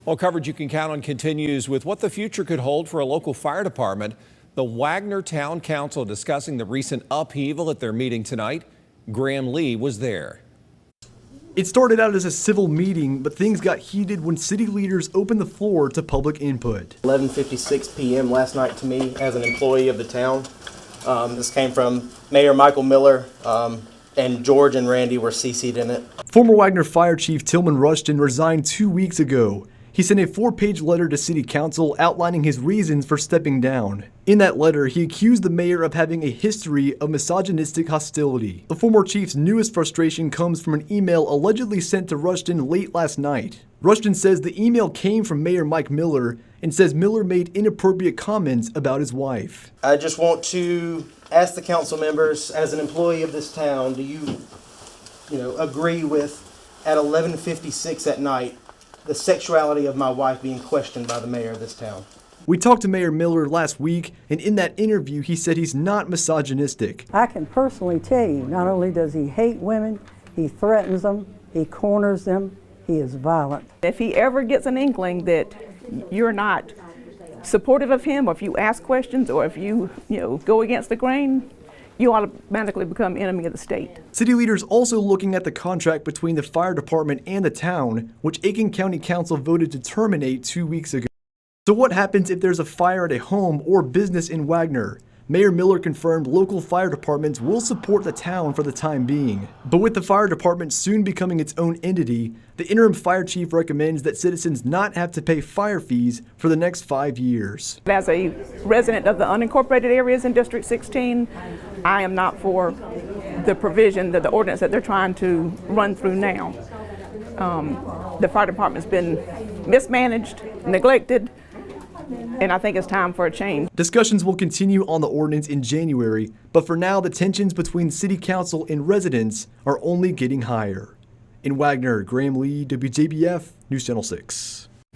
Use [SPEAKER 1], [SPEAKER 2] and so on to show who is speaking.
[SPEAKER 1] Well, coverage you can count on continues with what the future could hold for a local fire department. The Wagener Town Council discussing the recent upheaval at their meeting tonight. Graham Lee was there.
[SPEAKER 2] It started out as a civil meeting, but things got heated when city leaders opened the floor to public input.
[SPEAKER 3] 11:56 p.m. last night to me as an employee of the town. This came from Mayor Michael Miller, and George and Randy were CC'd in it.
[SPEAKER 2] Former Wagener Fire Chief Tillman Rushton resigned 2 weeks ago. He sent a 4-page letter to City Council outlining his reasons for stepping down. In that letter, he accused the mayor of having a history of misogynistic hostility. The former chief's newest frustration comes from an email allegedly sent to Rushton late last night. Rushton says the email came from Mayor Mike Miller and says Miller made inappropriate comments about his wife.
[SPEAKER 3] I just want to ask the council members, as an employee of this town, do you agree with, at 11:56 at night, the sexuality of my wife being questioned by the mayor of this town?
[SPEAKER 2] We talked to Mayor Miller last week, and in that interview, he said he's not misogynistic.
[SPEAKER 4] I can personally tell you, not only does he hate women, he threatens them, he corners them, he is violent.
[SPEAKER 5] If he ever gets an inkling that you're not supportive of him, or if you ask questions, or if you go against the grain, you automatically become enemy of the state.
[SPEAKER 2] City leaders also looking at the contract between the fire department and the town, which Aiken County Council voted to terminate 2 weeks ago. So what happens if there's a fire at a home or business in Wagener? Mayor Miller confirmed local fire departments will support the town for the time being. But with the fire department soon becoming its own entity, the interim fire chief recommends that citizens not have to pay fire fees for the next 5 years.
[SPEAKER 5] As a resident of the unincorporated areas in District 16, I am not for the provision, the ordinance that they're trying to run through now. The fire department's been mismanaged, neglected, and I think it's time for a change.
[SPEAKER 2] Discussions will continue on the ordinance in January, but for now, the tensions between City Council and residents are only getting higher. In Wagener, Graham Lee, WJBF, News Channel 6.